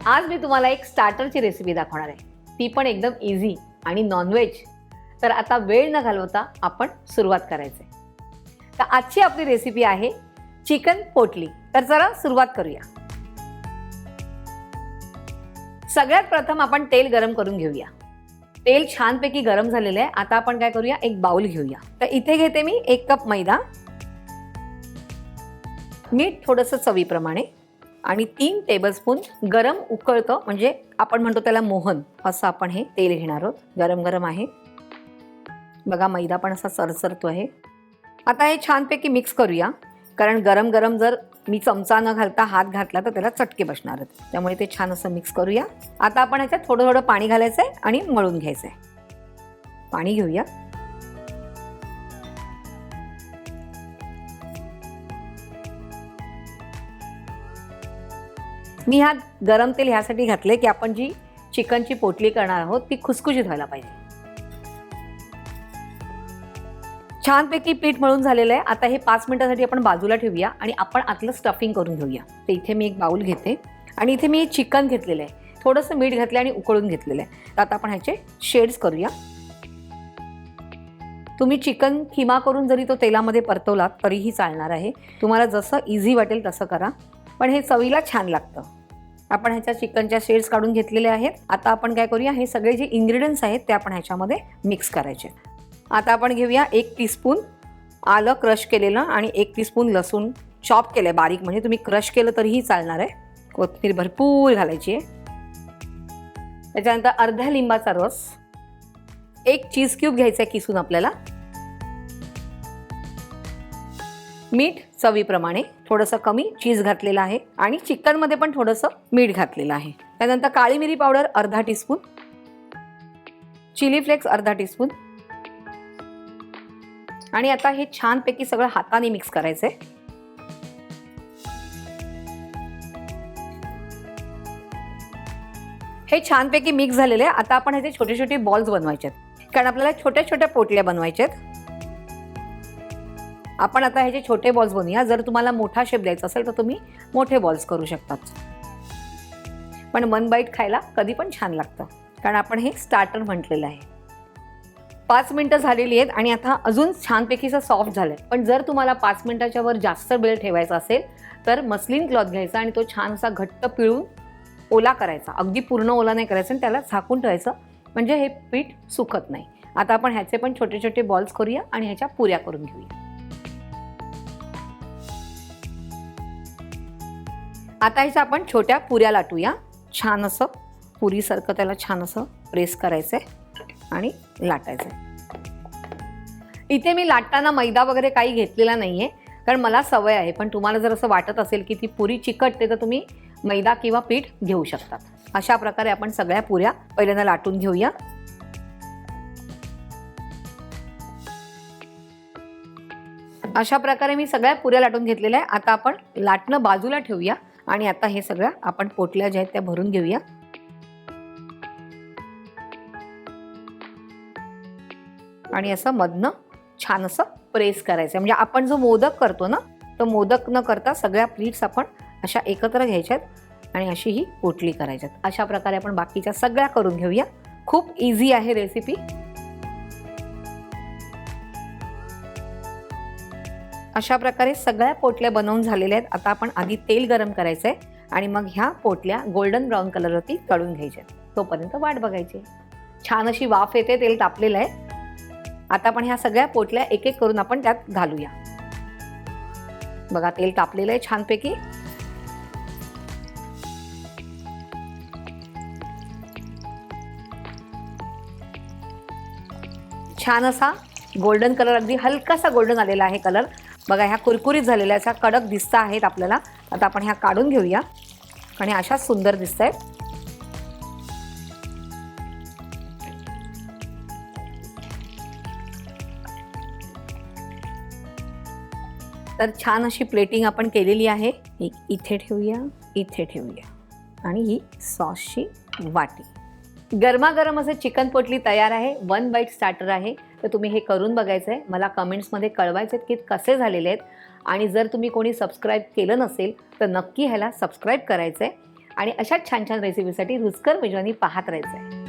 आज मी तुम्हाला एक स्टार्टरची रेसिपी दाखवणार आहे, ती पण एकदम इझी आणि नॉनव्हेज. तर आता वेळ न घालवता आपण सुरुवात करायची. तर आजची आपली रेसिपी आहे चिकन पोटली. तर जरा सुरुवात करूया. सगळ्यात प्रथम आपण तेल गरम करून घेऊया. तेल छानपैकी गरम झालेलं आहे. आता आपण काय करूया, एक बाउल घेऊया. तर इथे घेते मी 1 कप मैदा, मीठ थोडंसं चवीप्रमाणे आणि 3 टेबलस्पून गरम उकळतं म्हणजे आपण म्हणतो त्याला मोहन, असं आपण हे तेल घेणार आहोत. गरम गरम आहे बघा, मैदा पण असा सरसरतो आहे. आता हे छानपैकी मिक्स करूया, कारण गरम गरम जर मी चमचा न घालता हात घातला तर त्याला चटके बसणार आहेत. त्यामुळे ते छान असं मिक्स करूया. आता आपण ह्याच्यात थोडं थोडं पाणी घालायचं आहे आणि मळून घ्यायचं आहे. पाणी घेऊया. मी ह्यात गरम तेल ह्यासाठी घातले की आपण जी चिकनची पोटली करणार आहोत ती खुसखुशीत व्हायला पाहिजे. छानपैकी पीठ मळून झालेलं आहे. आता हे 5 मिनिटासाठी आपण बाजूला ठेवूया आणि आपण आतलं स्टफिंग करून घेऊया. तर इथे मी एक बाउल घेते आणि इथे मी चिकन घेतलेलं आहे, थोडंसं मीठ घातलं आणि उकळून घेतलेलं आहे. तर आता आपण ह्याचे शेड्स करूया. तुम्ही चिकन किमा करून जरी तो तेलामध्ये परतवलात तरीही चालणार आहे. तुम्हाला जसं इझी वाटेल तसं करा, पण हे चवीला छान लागतं. आपण ह्याच्या चिकनच्या शेड्स काढून घेतलेले आहेत. आता आपण काय करूया, हे सगळे जे इन्ग्रेडियंट्स आहेत ते आपण ह्याच्यामध्ये मिक्स करायचे. आता आपण घेऊया 1 टीस्पून आलं क्रश केलेलं आणि 1 टीस्पून लसूण चॉप केलं बारीक, म्हणजे तुम्ही क्रश केलं तरीही चालणार आहे. कोथिंबीर भरपूर घालायची आहे. त्याच्यानंतर अर्ध्या लिंबाचा रस, 1 चीज क्यूब घ्यायचा आहे किसून आपल्याला, मीठ चवीप्रमाणे, थोडंसं कमी चीज घातलेलं आहे आणि चिकनमध्ये पण थोडंसं मीठ घातलेलं आहे. त्यानंतर काळी मिरी पावडर अर्धा टीस्पून, चिली फ्लेक्स अर्धा टीस्पून आणि आता हे छानपैकी सगळं हाताने मिक्स करायचंय. हे छानपैकी मिक्स झालेले आहे. आता आपण ह्याचे छोटे छोटे बॉल्स बनवायचे आहेत, कारण आपल्याला छोट्या छोट्या पोटल्या बनवायच्या आहेत. आपण आता ह्याचे छोटे बॉल्स बनवूया. जर तुम्हाला मोठा शेप द्यायचा असेल तर तुम्ही मोठे बॉल्स करू शकतात, पण 1 बाईट खायला कधी पण छान लागतं, कारण आपण हे स्टार्टर म्हटलेलं आहे. 5 मिनिटं झालेली आहेत आणि आता अजून छानपैकीचं सॉफ्ट झालं आहे. पण जर तुम्हाला 5 मिनिटाच्या वर जास्त वेळ ठेवायचा असेल तर मस्लिन क्लॉथ घ्यायचा आणि तो छान असा घट्ट पिळून ओला करायचा. अगदी पूर्ण ओला नाही करायचा आणि त्याला झाकून ठेवायचं, म्हणजे हे पीठ सुकत नाही. आता आपण ह्याचे पण छोटे छोटे बॉल्स करूया आणि ह्याच्या पुऱ्या करून घेऊया. आता ह्याच्या आपण छोट्या पुऱ्या लाटूया. छान असं पुरीसारखं त्याला छान असं प्रेस करायचं आहे आणि लाटायचं आहे. इथे मी लाटताना मैदा वगैरे काही घेतलेला नाही आहे, कारण मला सवय आहे. पण तुम्हाला जर असं वाटत असेल की ती पुरी चिकटते तर तुम्ही मैदा किंवा पीठ घेऊ शकतात. अशा प्रकारे आपण सगळ्या पुऱ्या पहिल्यांदा लाटून घेऊया. अशा प्रकारे मी सगळ्या पुऱ्या लाटून घेतलेल्या आहे. आता आपण लाटणं बाजूला ठेवूया आणि आता हे सगळ्या आपण पोटल्या ज्या आहेत त्या भरून घेऊया. आणि असं मधनं छान असं प्रेस करायचं, म्हणजे आपण जो मोदक करतो ना, तो मोदक न करता सगळ्या प्लेट्स आपण अशा एकत्र घ्यायच्यात आणि अशी ही पोटली करायच्यात. अशा प्रकारे आपण बाकीच्या सगळ्या करून घेऊया. खूप इझी आहे रेसिपी. अशा प्रकारे सगळ्या पोटल्या बनवून झालेल्या आहेत. आता आपण आधी तेल गरम करायचं आहे आणि मग ह्या पोटल्या गोल्डन ब्राऊन कलरवरती तळून घ्यायच्या. तोपर्यंत वाट बघायची. छान अशी वाफ येते, तेल तापलेलं आहे. आता आपण ह्या सगळ्या पोटल्या एक एक करून आपण त्यात घालूया. बघा, तेल तापलेलं आहे छानपैकी. छान असा गोल्डन कलर, अगदी हलकासा गोल्डन आलेला आहे कलर. बघा, ह्या कुरकुरीत झालेल्या अशा कडक दिसत आहेत आपल्याला. आता आपण ह्या काढून घेऊया आणि अशा सुंदर दिसत आहेत. तर छान अशी प्लेटिंग आपण केलेली आहे. एक इथे ठेवूया, इथे ठेवूया आणि ही सॉसची वाटी. गरमागरम असे चिकन पोटली तयार आहे. 1 बाईट स्टार्टर आहे. तर तुम्ही हे करून बघायचं आहे. मला कमेंट्समध्ये कळवायचे आहेत की कसे झालेले आहेत. आणि जर तुम्ही कोणी सबस्क्राईब केलं नसेल तर नक्की ह्याला सबस्क्राईब करायचं आहे आणि अशाच छान छान रेसिपीसाठी रुचकर मेजवानी पाहत राहायचं आहे.